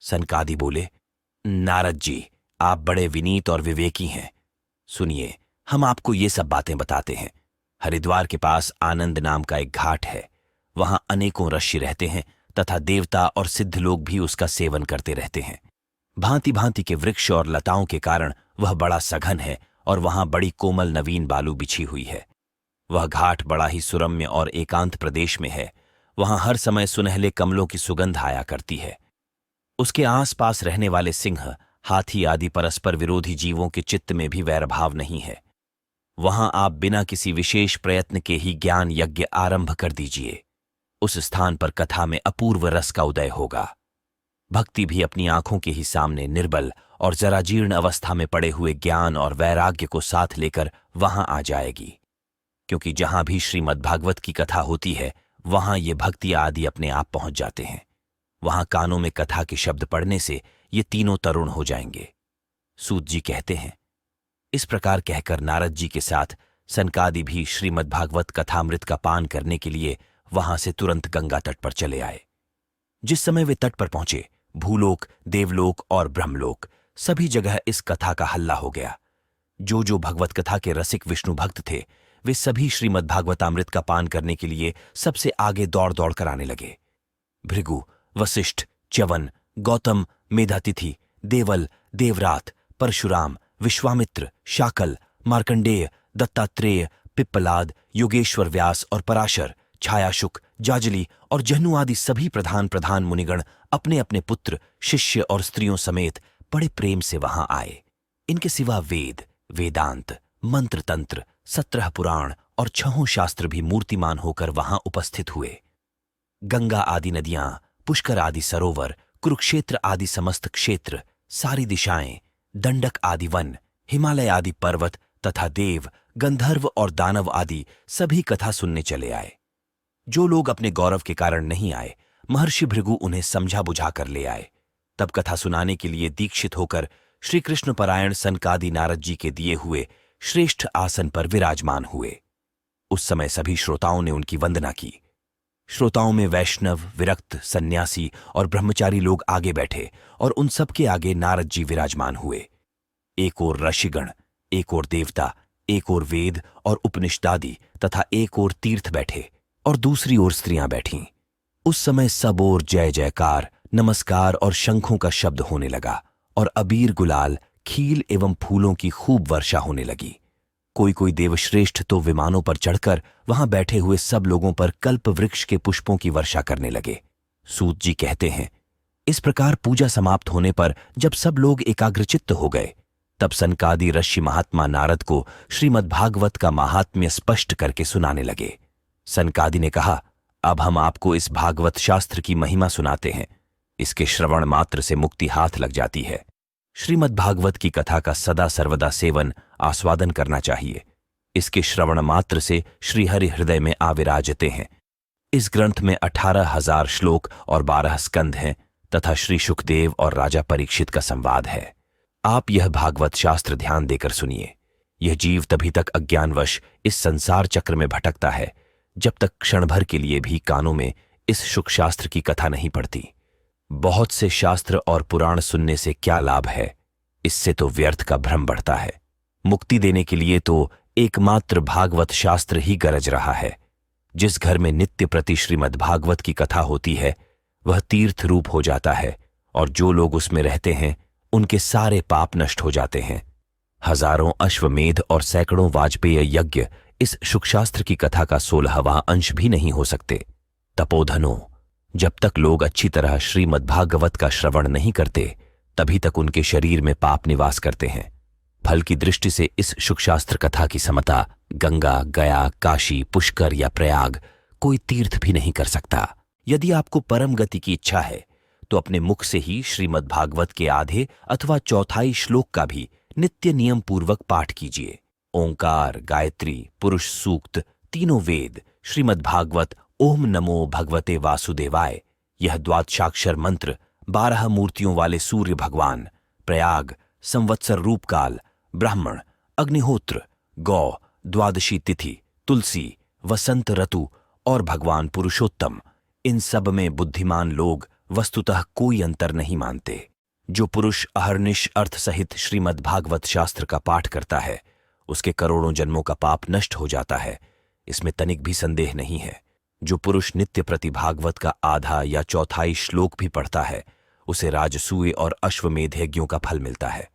सनकादि बोले, नारद जी, आप बड़े विनीत और विवेकी हैं। सुनिए, हम आपको ये सब बातें बताते हैं। हरिद्वार के पास आनंद नाम का एक घाट है। वहां अनेकों ऋषि रहते हैं तथा देवता और सिद्ध लोग भी उसका सेवन करते रहते हैं। भांति भांति के वृक्ष और लताओं के कारण वह बड़ा सघन है और वहां बड़ी कोमल नवीन बालू बिछी हुई है। वह घाट बड़ा ही सुरम्य और एकांत प्रदेश में है। वहां हर समय सुनहले कमलों की सुगंध आया करती है। उसके आसपास रहने वाले सिंह, हाथी आदि परस्पर विरोधी जीवों के चित्त में भी वैरभाव नहीं है। वहां आप बिना किसी विशेष प्रयत्न के ही ज्ञान यज्ञ आरंभ कर दीजिए। उस स्थान पर कथा में अपूर्व रस का उदय होगा। भक्ति भी अपनी आंखों के ही सामने निर्बल और जरा जीर्ण अवस्था में पड़े हुए ज्ञान और वैराग्य को साथ लेकर वहां आ जाएगी। क्योंकि जहां भी श्रीमद् भागवत की कथा होती है, वहां ये भक्ति आदि अपने आप पहुंच जाते हैं। वहां कानों में कथा के शब्द पड़ने से ये तीनों तरुण हो जाएंगे। सूत जी कहते हैं, इस प्रकार कहकर नारद जी के साथ सनकादि भी श्रीमद् भागवत कथामृत का पान करने के लिए वहां से तुरंत गंगा तट पर चले आए। जिस समय वे तट पर पहुंचे, भूलोक, देवलोक और ब्रह्मलोक सभी जगह इस कथा का हल्ला हो गया। जो जो भगवत कथा के रसिक विष्णु भक्त थे, वे सभी श्रीमद् भागवतामृत का पान करने के लिए सबसे आगे दौड़ दौड़ कर आने लगे। भृगु, वशिष्ठ, च्यवन, गौतम, मेधातिथि, देवल, देवरात, परशुराम, विश्वामित्र, शाकल, मार्कंडेय, दत्तात्रेय, पिप्पलाद, योगेश्वर व्यास और पराशर, छायाशुक, जाजली और जहनु आदि सभी प्रधान प्रधान मुनिगण अपने अपने पुत्र, शिष्य और स्त्रियों समेत बड़े प्रेम से वहां आए। इनके सिवा वेद, वेदांत, मंत्र तंत्र, 17 पुराण और 6 शास्त्र भी मूर्तिमान होकर वहां उपस्थित हुए। गंगा आदि नदियां, पुष्कर आदि सरोवर, कुरुक्षेत्र आदि समस्त क्षेत्र, सारी दिशाएं, दंडक आदि वन, हिमालय आदि पर्वत तथा देव, गंधर्व और दानव आदि सभी कथा सुनने चले आए। जो लोग अपने गौरव के कारण नहीं आए, महर्षि भृगु उन्हें समझा बुझा कर ले आए। तब कथा सुनाने के लिए दीक्षित होकर श्री कृष्ण परायण सनकादि नारद जी के दिए हुए श्रेष्ठ आसन पर विराजमान हुए। उस समय सभी श्रोताओं ने उनकी वंदना की। श्रोताओं में वैष्णव, विरक्त, सन्यासी और ब्रह्मचारी लोग आगे बैठे और उन सबके आगे नारद जी विराजमान हुए। एक ओर ऋषिगण, एक ओर देवता, एक ओर वेद और उपनिषदादि तथा एक ओर तीर्थ बैठे और दूसरी ओर स्त्रियां बैठीं। उस समय सब ओर जय जयकार, नमस्कार और शंखों का शब्द होने लगा और अबीर, गुलाल, खील एवं फूलों की खूब वर्षा होने लगी। कोई कोई देवश्रेष्ठ तो विमानों पर चढ़कर वहां बैठे हुए सब लोगों पर कल्प वृक्ष के पुष्पों की वर्षा करने लगे। सूत जी कहते हैं, इस प्रकार पूजा समाप्त होने पर जब सब लोग एकाग्रचित्त हो गए, तब सनकादि ऋषि महात्मा नारद को श्रीमद्भागवत का महात्म्य स्पष्ट करके सुनाने लगे। सनकादि ने कहा, अब हम आपको इस भागवत शास्त्र की महिमा सुनाते हैं। इसके श्रवण मात्र से मुक्ति हाथ लग जाती है। श्रीमद्भागवत की कथा का सदा सर्वदा सेवन आस्वादन करना चाहिए। इसके श्रवण मात्र से श्रीहरि हृदय में आविराजते हैं। इस ग्रंथ में 18,000 श्लोक और 12 स्कंध हैं तथा श्री शुकदेव और राजा परीक्षित का संवाद है। आप यह भागवत शास्त्र ध्यान देकर सुनिए। यह जीव तभी तक अज्ञानवश इस संसार चक्र में भटकता है जब तक क्षण भर के लिए भी कानों में इस शुक शास्त्र की कथा नहीं पड़ती। बहुत से शास्त्र और पुराण सुनने से क्या लाभ है, इससे तो व्यर्थ का भ्रम बढ़ता है। मुक्ति देने के लिए तो एकमात्र भागवत शास्त्र ही गरज रहा है। जिस घर में नित्य प्रति श्रीमद्भागवत की कथा होती है वह तीर्थ रूप हो जाता है और जो लोग उसमें रहते हैं उनके सारे पाप नष्ट हो जाते हैं। हजारों अश्वमेध और सैकड़ों वाजपेय यज्ञ इस शुकशास्त्र की कथा का 16वां अंश भी नहीं हो सकते। तपोधनों, जब तक लोग अच्छी तरह श्रीमद्भागवत का श्रवण नहीं करते तभी तक उनके शरीर में पाप निवास करते हैं। फल की दृष्टि से इस शुकशास्त्र कथा की समता गंगा, गया, काशी, पुष्कर या प्रयाग कोई तीर्थ भी नहीं कर सकता। यदि आपको परम गति की इच्छा है तो अपने मुख से ही श्रीमद्भागवत के आधे अथवा चौथाई श्लोक का भी नित्य नियम पूर्वक पाठ कीजिए। ओंकार, गायत्री, पुरुष सूक्त, तीनों वेद, श्रीमद्भागवत, ओम नमो भगवते वासुदेवाय, यह द्वादशाक्षर मंत्र, 12 मूर्तियों वाले सूर्य भगवान, प्रयाग, संवत्सर रूपकाल, ब्राह्मण, अग्निहोत्र, गौ, द्वादशी तिथि, तुलसी, वसंत ऋतु और भगवान पुरुषोत्तम, इन सब में बुद्धिमान लोग वस्तुतः कोई अंतर नहीं मानते। जो पुरुष अहर्निश अर्थ सहित श्रीमद्भागवत शास्त्र का पाठ करता है उसके करोड़ों जन्मों का पाप नष्ट हो जाता है, इसमें तनिक भी संदेह नहीं है। जो पुरुष नित्य प्रति भागवत का आधा या चौथाई श्लोक भी पढ़ता है उसे राजसूय और अश्वमेध यज्ञों का फल मिलता है।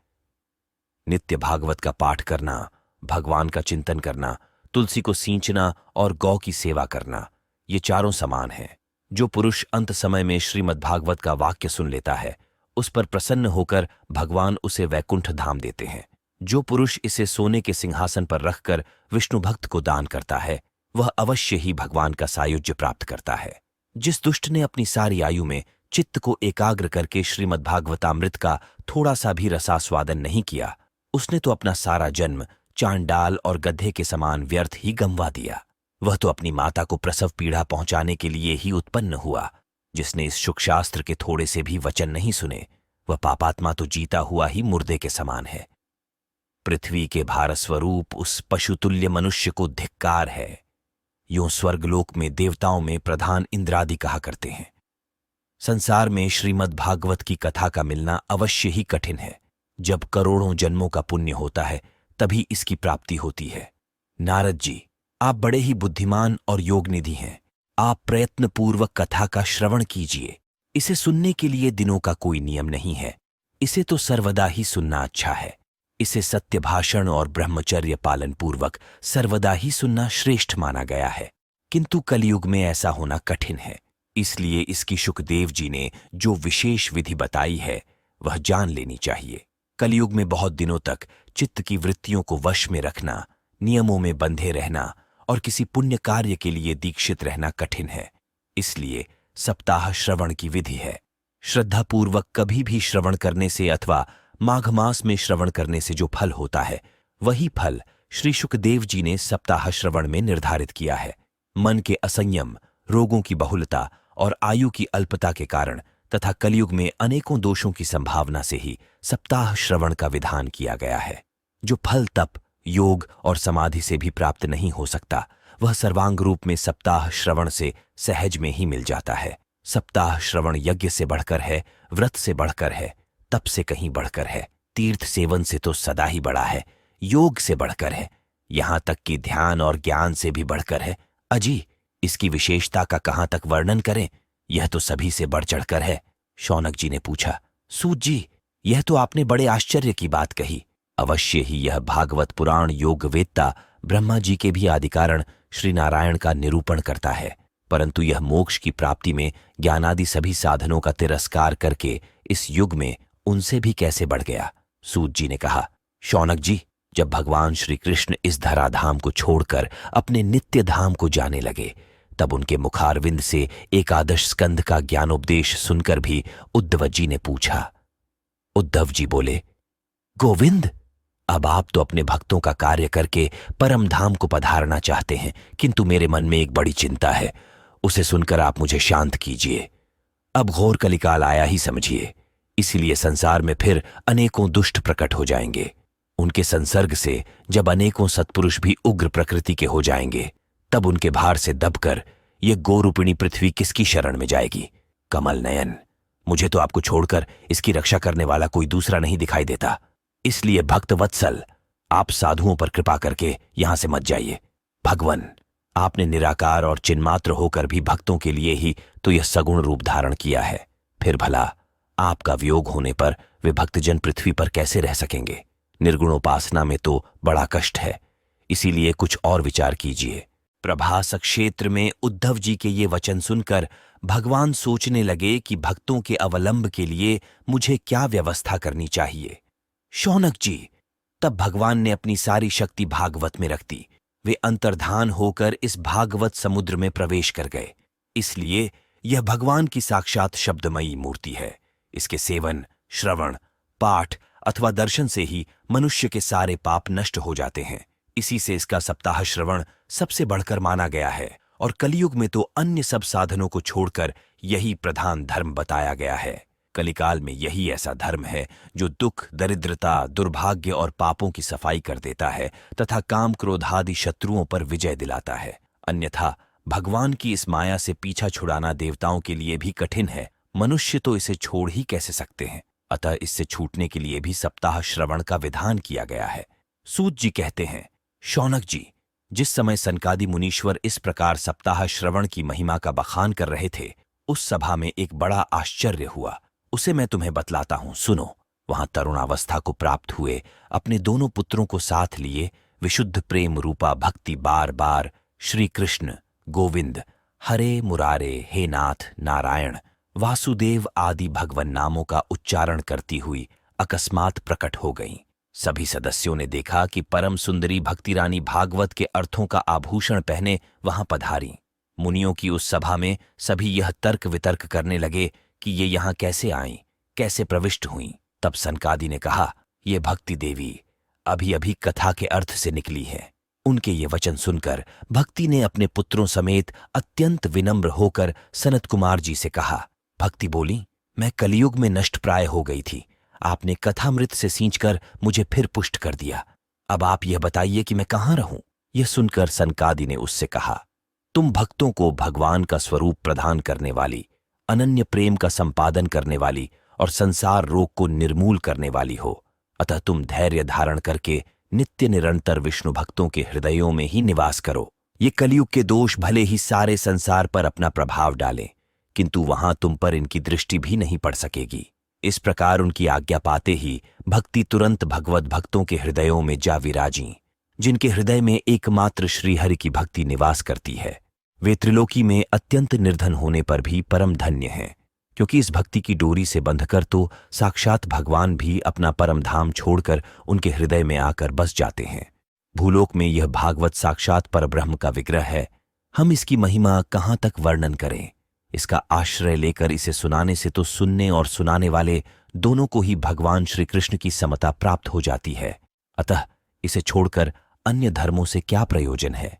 नित्य भागवत का पाठ करना, भगवान का चिंतन करना, तुलसी को सींचना और गौ की सेवा करना, ये चारों समान हैं। जो पुरुष अंत समय में श्रीमद्भागवत का वाक्य सुन लेता है उस पर प्रसन्न होकर भगवान उसे वैकुंठ धाम देते हैं। जो पुरुष इसे सोने के सिंहासन पर रखकर विष्णु भक्त को दान करता है वह अवश्य ही भगवान का सायुज्य प्राप्त करता है। जिस दुष्ट ने अपनी सारी आयु में चित्त को एकाग्र करके श्रीमद्भागवतामृत का थोड़ा सा भी रसास्वादन नहीं किया उसने तो अपना सारा जन्म चांडाल और गधे के समान व्यर्थ ही गंवा दिया। वह तो अपनी माता को प्रसव पीड़ा पहुंचाने के लिए ही उत्पन्न हुआ। जिसने इस शुकशास्त्र के थोड़े से भी वचन नहीं सुने वह पापात्मा तो जीता हुआ ही मुर्दे के समान है। पृथ्वी के भारस्वरूप उस पशुतुल्य मनुष्य को धिक्कार है। यूं स्वर्गलोक में देवताओं में प्रधान इंद्रादि कहा करते हैं। संसार में श्रीमद्भागवत की कथा का मिलना अवश्य ही कठिन है। जब करोड़ों जन्मों का पुण्य होता है तभी इसकी प्राप्ति होती है। नारद जी, आप बड़े ही बुद्धिमान और योगनिधि हैं। आप प्रयत्नपूर्वक कथा का श्रवण कीजिए। इसे सुनने के लिए दिनों का कोई नियम नहीं है। इसे तो सर्वदा ही सुनना अच्छा है। इसे सत्य भाषण और ब्रह्मचर्य पालन पूर्वक सर्वदा ही सुनना श्रेष्ठ माना गया है। किंतु कलयुग में ऐसा होना कठिन है। इसलिए इसकी शुकदेव जी ने जो विशेष विधि बताई है वह जान लेनी चाहिए। कलयुग में बहुत दिनों तक चित्त की वृत्तियों को वश में रखना, नियमों में बंधे रहना और किसी पुण्य कार्य के लिए दीक्षित रहना कठिन है। इसलिए सप्ताह श्रवण की विधि है। श्रद्धापूर्वक कभी भी श्रवण करने से अथवा माघ मास में श्रवण करने से जो फल होता है वही फल श्री शुकदेव जी ने सप्ताह श्रवण में निर्धारित किया है। मन के असंयम, रोगों की बहुलता और आयु की अल्पता के कारण तथा कलयुग में अनेकों दोषों की संभावना से ही सप्ताह श्रवण का विधान किया गया है। जो फल तप, योग और समाधि से भी प्राप्त नहीं हो सकता वह सर्वांग रूप में सप्ताह श्रवण से सहज में ही मिल जाता है। सप्ताह श्रवण यज्ञ से बढ़कर है, व्रत से बढ़कर है, तप से कहीं बढ़कर है, तीर्थ सेवन से तो सदा ही बड़ा है, योग से बढ़कर है, यहां तक कि ध्यान और ज्ञान से भी बढ़कर है। अजी, इसकी विशेषता का कहां तक वर्णन करें? यह तो सभी से बढ़ चढ़कर है। शौनक जी ने पूछा, सूत जी, यह तो आपने बड़े आश्चर्य की बात कही। अवश्य ही यह भागवत पुराण योगवेत्ता ब्रह्मा जी के भी आदिकारण श्री नारायण का निरूपण करता है, परंतु यह मोक्ष की प्राप्ति में ज्ञानादि सभी साधनों का तिरस्कार करके इस युग में उनसे भी कैसे बढ़ गया। सूत जी ने कहा, शौनक जी, जब भगवान श्री कृष्ण इस धराधाम को छोड़कर अपने नित्य धाम को जाने लगे, तब उनके मुखारविंद से एकादश स्कंध का ज्ञानोपदेश सुनकर भी उद्धव जी ने पूछा। उद्धव जी बोले, गोविंद, अब आप तो अपने भक्तों का कार्य करके परम धाम को पधारना चाहते हैं, किंतु मेरे मन में एक बड़ी चिंता है, उसे सुनकर आप मुझे शांत कीजिए। अब घोर कलिकाल आया ही समझिए, इसीलिए संसार में फिर अनेकों दुष्ट प्रकट हो जाएंगे। उनके संसर्ग से जब अनेकों सत्पुरुष भी उग्र प्रकृति के हो जाएंगे, तब उनके भार से दबकर ये गोरूपिणी पृथ्वी किसकी शरण में जाएगी। कमल नयन, मुझे तो आपको छोड़कर इसकी रक्षा करने वाला कोई दूसरा नहीं दिखाई देता, इसलिए भक्त वत्सल, आप साधुओं पर कृपा करके यहां से मत जाइए। भगवन, आपने निराकार और चिन्मात्र होकर भी भक्तों के लिए ही तो यह सगुण रूप धारण किया है, फिर भला आपका वियोग होने पर वे भक्तजन पृथ्वी पर कैसे रह सकेंगे। निर्गुणोपासना में तो बड़ा कष्ट है, इसीलिए कुछ और विचार कीजिए। प्रभास क्षेत्र में उद्धव जी के ये वचन सुनकर भगवान सोचने लगे कि भक्तों के अवलंब के लिए मुझे क्या व्यवस्था करनी चाहिए। शौनक जी, तब भगवान ने अपनी सारी शक्ति भागवत में रख दी। वे अंतर्धान होकर इस भागवत समुद्र में प्रवेश कर गए, इसलिए यह भगवान की साक्षात शब्दमयी मूर्ति है। इसके सेवन, श्रवण, पाठ अथवा दर्शन से ही मनुष्य के सारे पाप नष्ट हो जाते हैं। इसी से इसका सप्ताह श्रवण सबसे बढ़कर माना गया है, और कलयुग में तो अन्य सब साधनों को छोड़कर यही प्रधान धर्म बताया गया है। कलिकाल में यही ऐसा धर्म है जो दुख, दरिद्रता, दुर्भाग्य और पापों की सफाई कर देता है तथा काम क्रोधादि शत्रुओं पर विजय दिलाता है। अन्यथा भगवान की इस माया से पीछा छुड़ाना देवताओं के लिए भी कठिन है, मनुष्य तो इसे छोड़ ही कैसे सकते हैं। अतः इससे छूटने के लिए भी सप्ताह श्रवण का विधान किया गया है। सूत जी कहते हैं, शौनक जी, जिस समय सनकादि मुनीश्वर इस प्रकार सप्ताह श्रवण की महिमा का बखान कर रहे थे, उस सभा में एक बड़ा आश्चर्य हुआ। उसे मैं तुम्हें बतलाता हूं, सुनो। वहां तरुणावस्था को प्राप्त हुए अपने दोनों पुत्रों को साथ लिए विशुद्ध प्रेम रूपा भक्ति बार बार श्री कृष्ण, गोविंद, हरे मुरारे, हे नाथ नारायण, वासुदेव आदि भगवन नामों का उच्चारण करती हुई अकस्मात प्रकट हो गईं। सभी सदस्यों ने देखा कि परम सुंदरी भक्ति रानी भागवत के अर्थों का आभूषण पहने वहां पधारी। मुनियों की उस सभा में सभी यह तर्क वितर्क करने लगे कि ये यहां कैसे आईं, कैसे प्रविष्ट हुईं। तब सनकादि ने कहा, ये भक्ति देवी अभी अभी कथा के अर्थ से निकली है। उनके ये वचन सुनकर भक्ति ने अपने पुत्रों समेत अत्यंत विनम्र होकर सनत कुमार जी से कहा। भक्ति बोली, मैं कलियुग में नष्ट प्राय हो गई थी, आपने कथामृत से सींचकर मुझे फिर पुष्ट कर दिया। अब आप यह बताइए कि मैं कहाँ रहूं। यह सुनकर सनकादि ने उससे कहा, तुम भक्तों को भगवान का स्वरूप प्रदान करने वाली, अनन्य प्रेम का संपादन करने वाली और संसार रोग को निर्मूल करने वाली हो, अतः तुम धैर्य धारण करके नित्य निरंतर विष्णु भक्तों के हृदयों में ही निवास करो। ये कलयुग के दोष भले ही सारे संसार पर अपना प्रभाव डालें, किंतु वहां तुम पर इनकी दृष्टि भी नहीं पड़ सकेगी। इस प्रकार उनकी आज्ञा पाते ही भक्ति तुरंत भगवत भक्तों के हृदयों में जा विराजी, जिनके हृदय में एकमात्र श्रीहरि की भक्ति निवास करती है। वे त्रिलोकी में अत्यंत निर्धन होने पर भी परम धन्य हैं, क्योंकि इस भक्ति की डोरी से बंधकर तो साक्षात भगवान भी अपना परम धाम छोड़कर उनके हृदय में आकर बस जाते हैं। भूलोक में यह भागवत साक्षात परब्रह्म का विग्रह है। हम इसकी महिमा कहाँ तक वर्णन करें। इसका आश्रय लेकर इसे सुनाने से तो सुनने और सुनाने वाले दोनों को ही भगवान श्री कृष्ण की समता प्राप्त हो जाती है। अतः इसे छोड़कर अन्य धर्मों से क्या प्रयोजन है।